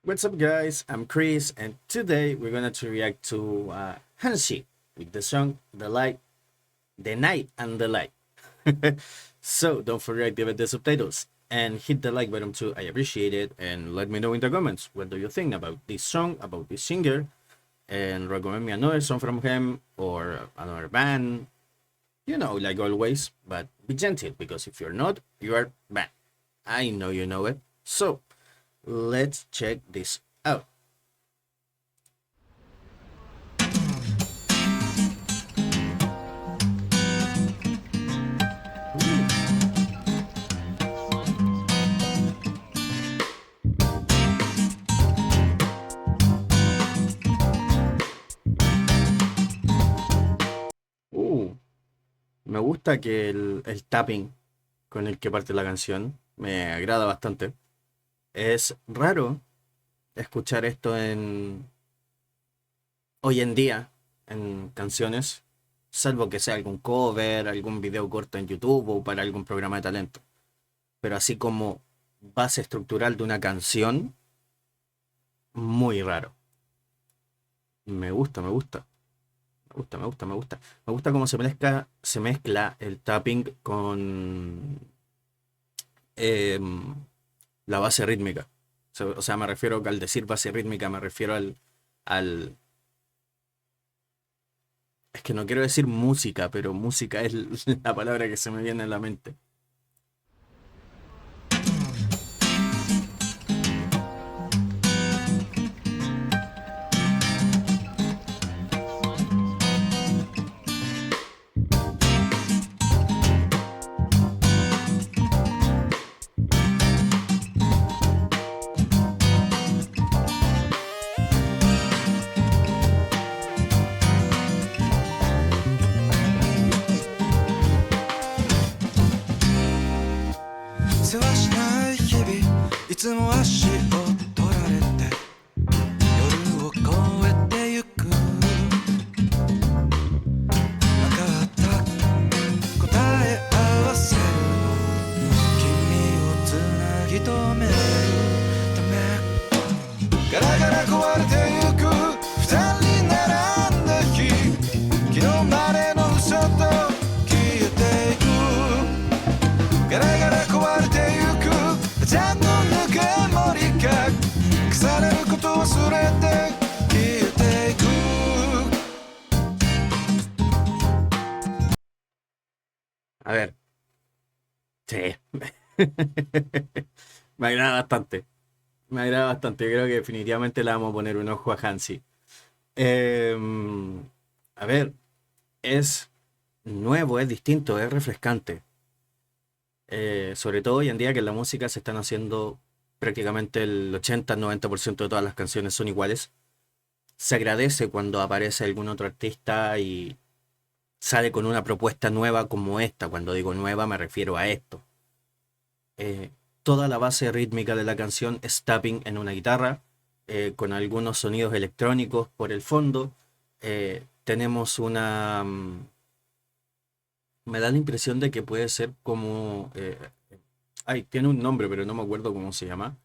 What's up, guys? I'm Chris, and today we're gonna to react to Hanshi with the song "The Light, the Night, and the Light." So don't forget to give it the subtitles and hit the like button too. I appreciate it, and let me know in the comments what do you think about this song, about this singer, and recommend me another song from him or another band. You know, like always, but be gentle because if you're not, you are bad. I know you know it. So let's check this out. Uh, Me gusta que el tapping con el que parte la canción me agrada bastante. Es raro escuchar esto hoy en día en canciones, salvo que sea algún cover, algún video corto en YouTube o para algún programa de talento. Pero así como base estructural de una canción, muy raro. Me gusta, me gusta. Me gusta, me gusta, me gusta. Me gusta cómo se mezcla el tapping con em, la base rítmica. O sea, me refiero al decir base rítmica, me refiero al... Es que no quiero decir música, pero música es la palabra que se me viene a la mente. A ver, sí. Me agrada bastante. Me agrada bastante. Yo creo que definitivamente le vamos a poner un ojo a Hansi. Em, a ver, es nuevo, es distinto, es refrescante. Sobre todo hoy en día que en la música se están haciendo prácticamente el 80-90% de todas las canciones son iguales. Se agradece cuando aparece algún otro artista y sale con una propuesta nueva como esta. Cuando digo nueva me refiero a esto. Eh, Toda la base rítmica de la canción es tapping en una guitarra, con algunos sonidos electrónicos por el fondo. Tenemos una... Me da la impresión de que puede ser como... ay, tiene un nombre, pero no me acuerdo cómo se llama.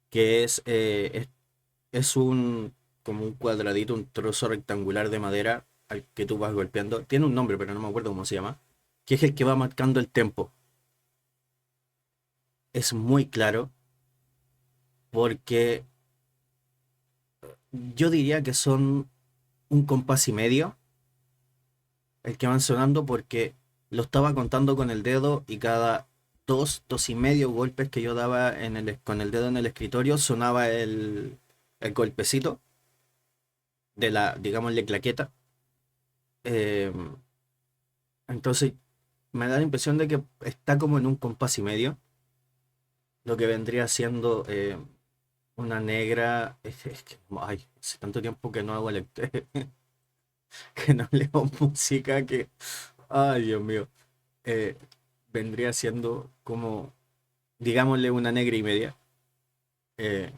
Que es un... como un cuadradito, un trozo rectangular de madera al que tú vas golpeando. Tiene un nombre, pero no me acuerdo cómo se llama. Que es el que va marcando el tempo. Es muy claro porque yo diría que son un compás y medio el que van sonando porque lo estaba contando con el dedo y cada dos y medio golpes que yo daba con el dedo en el escritorio sonaba el golpecito de la, digámosle, claqueta. Eh, entonces me da la impresión de que está como en un compás y medio, lo que vendría siendo una negra. Es que, ay, hace tanto tiempo que no hago que no leo música que, ay, Dios mío. eh, Vendría siendo como, digámosle, una negra y media. eh,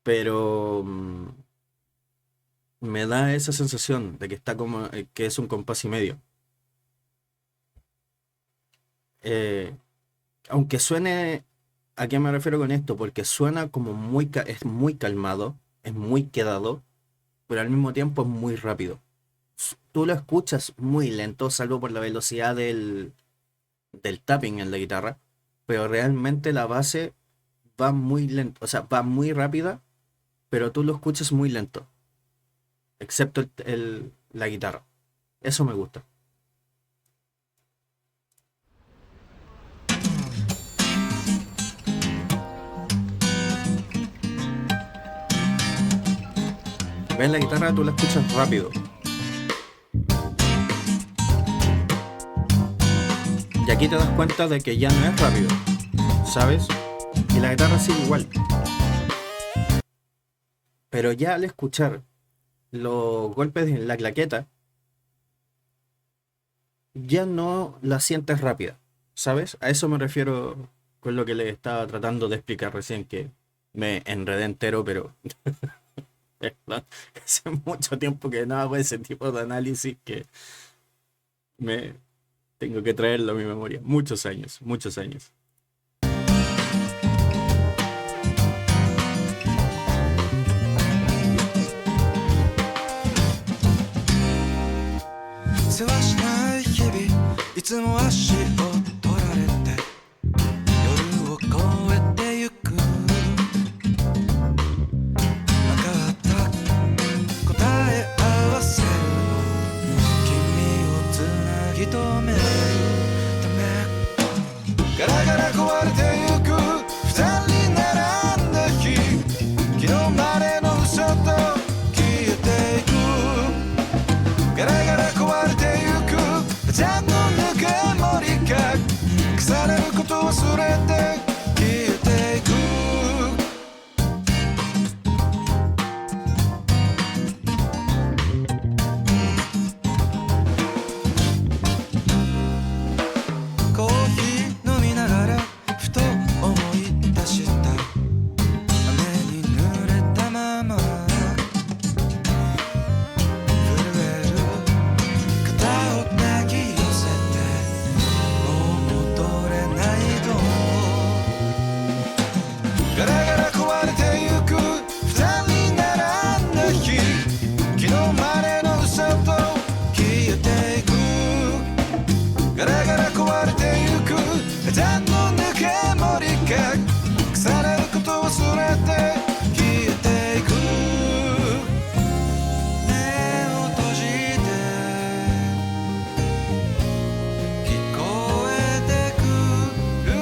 pero me da esa sensación de que está como, que es un compás y medio. Eh, Aunque suene ¿A qué me refiero con esto? Porque suena como es muy calmado, es muy quedado, pero al mismo tiempo es muy rápido. Tú lo escuchas muy lento, salvo por la velocidad del tapping en la guitarra, pero realmente la base va muy lento, o sea, va muy rápida, pero tú lo escuchas muy lento, excepto la guitarra. Eso me gusta. ¿Ves? La guitarra tú la escuchas rápido, y aquí te das cuenta de que ya no es rápido, ¿sabes? Y la guitarra sigue igual, pero ya al escuchar los golpes en la claqueta, ya no la sientes rápida, ¿sabes? A eso me refiero con lo que le estaba tratando de explicar recién, que me enredé entero, pero hace mucho tiempo que no hago ese tipo de análisis que me tengo que traerlo a mi memoria. Muchos años, muchos años. せわしない日々いつも足を取られて夜を越えてゆくなかった答え合わせる君をつなぎ止めるためガラガラ壊れてゆく二人並んだ日昨日までの嘘と消えていくガラガラ壊れてゆくジャンのぬくもりが腐れることを忘れて消えていくコーヒー飲みながらふと思い出した雨に濡れたまま震える肩を抱き寄せてもう戻れないとガラガラ壊れてゆく二人並んだ日昨日までの嘘と消えていくガラガラ壊れてゆく枝のぬくもりが腐れることを忘れて消えていく目を閉じて聞こえてくる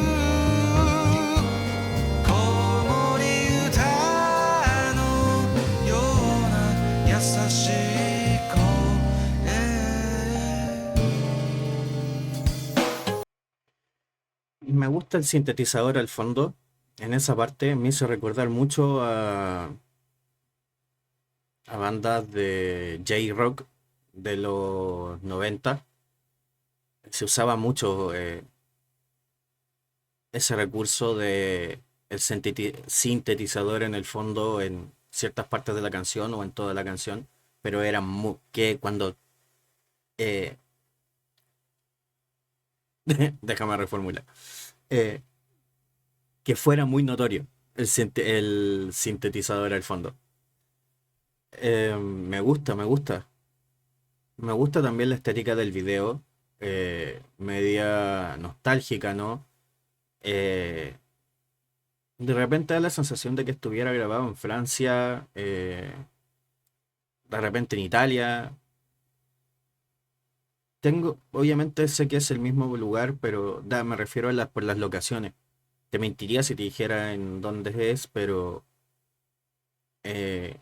子守歌のような優しい声 Me gusta el sintetizador al fondo. En esa parte me hizo recordar mucho a bandas de J-Rock de los 90. Se usaba mucho ese recurso de el sintetizador en el fondo en ciertas partes de la canción o en toda la canción, pero era que cuando eh, déjame reformular, eh, que fuera muy notorio el sintetizador al fondo. Me gusta, me gusta. Me gusta también la estética del video, media nostálgica, ¿no? Eh, de repente da la sensación de que estuviera grabado en Francia, de repente en Italia. Obviamente sé que es el mismo lugar, pero me refiero a por las locaciones. Te mentiría si te dijera en dónde es, pero eh,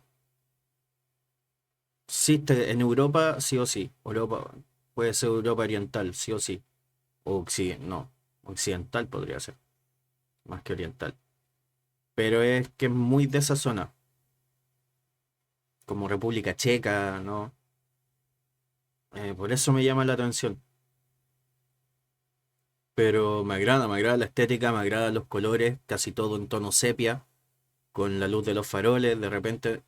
sí, en Europa sí o sí. Europa, puede ser Europa oriental, sí o sí. No, occidental podría ser, más que oriental. Pero es que es muy de esa zona, como República Checa, ¿no? Por eso me llama la atención. Pero me agrada la estética, me agradan los colores, casi todo en tono sepia, con la luz de los faroles. De repente,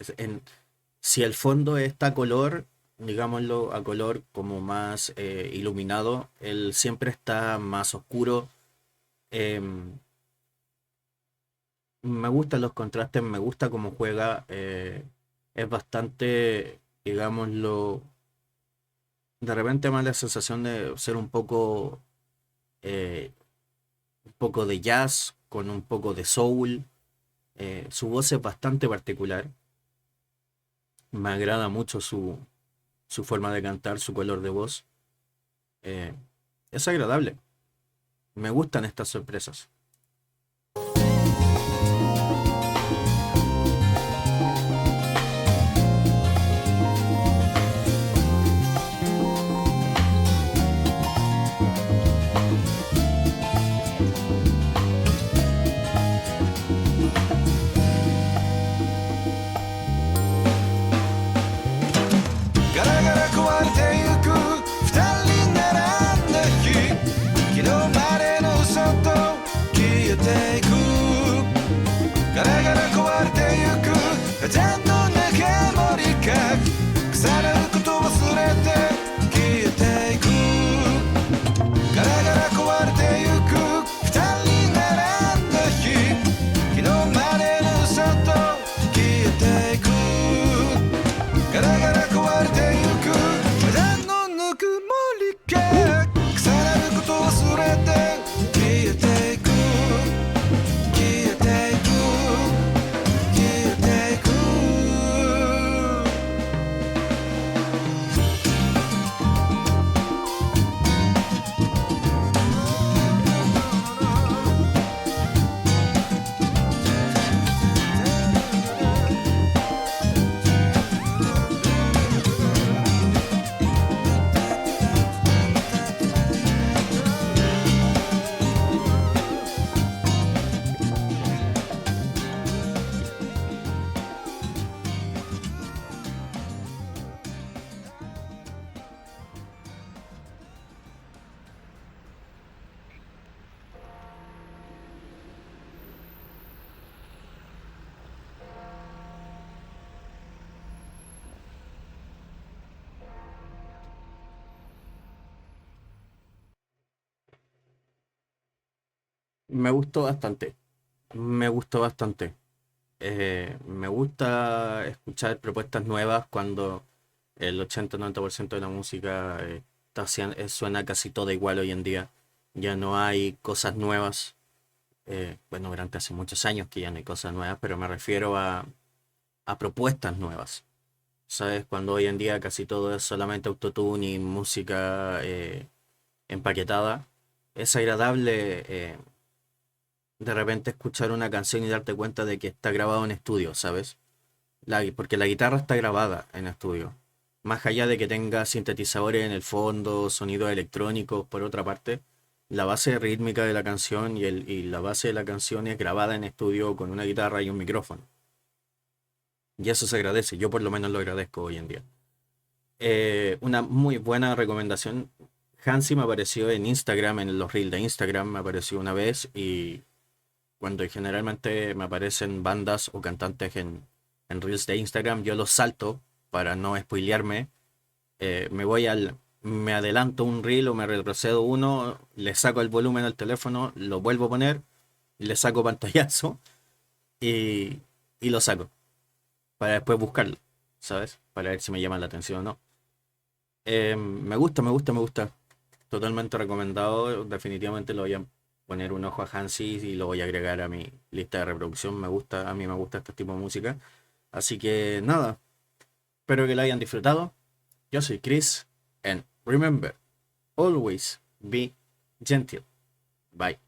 si el fondo está a color, digámoslo, a color como más iluminado, él siempre está más oscuro. em, Me gustan los contrastes, me gusta cómo juega. Es bastante, digámoslo, de repente me da la sensación de ser eh, un poco de jazz con un poco de soul. Su voz es bastante particular. Me agrada mucho su forma de cantar, su color de voz. Eh, es agradable. Me gustan estas sorpresas.ガラガラ壊れてゆく二人並んだ日昨日までの嘘と消えていくガラガラ壊れてゆく風の中森か腐れること忘れて消えていくガラガラ壊れてゆく二人並んだ日昨日までの嘘と消えていくガラガラ壊れてゆく肌のぬくもりが腐れること忘れて消えていく消えていく消えていくMe gustó bastante. Me gustó bastante. Me gusta escuchar propuestas nuevas cuando el 80-90% de la música suena casi toda igual hoy en día. Ya no hay cosas nuevas. Bueno, durante hace muchos años que ya no hay cosas nuevas, pero me refiero a propuestas nuevas. ¿Sabes? Cuando hoy en día casi todo es solamente autotune y música empaquetada. Es agradable de repente escuchar una canción y darte cuenta de que está grabado en estudio, ¿sabes? Porque la guitarra está grabada en estudio. Más allá de que tenga sintetizadores en el fondo, sonidos electrónicos por otra parte, la base rítmica de la canción y la base de la canción es grabada en estudio con una guitarra y un micrófono. Y eso se agradece, yo por lo menos lo agradezco hoy en día. Una muy buena recomendación. Hansi me apareció en Instagram, en los reels de Instagram me apareció una vez y cuando generalmente me aparecen bandas o cantantes en reels de Instagram, yo los salto para no spoilearme. Me adelanto un reel o me retrocedo uno, le saco el volumen al teléfono, lo vuelvo a poner, le saco pantallazo y, y lo saco para después buscarlo, ¿sabes? Para ver si me llama la atención o no. Me gusta, me gusta, me gusta. Totalmente recomendado. Definitivamente lo voy a poner un ojo a Hansi y lo voy a agregar a mi lista de reproducción. Me gusta, a mí me gusta este tipo de música. Así que nada, espero que lo hayan disfrutado. Yo soy Chris, and remember, always be gentle. Bye.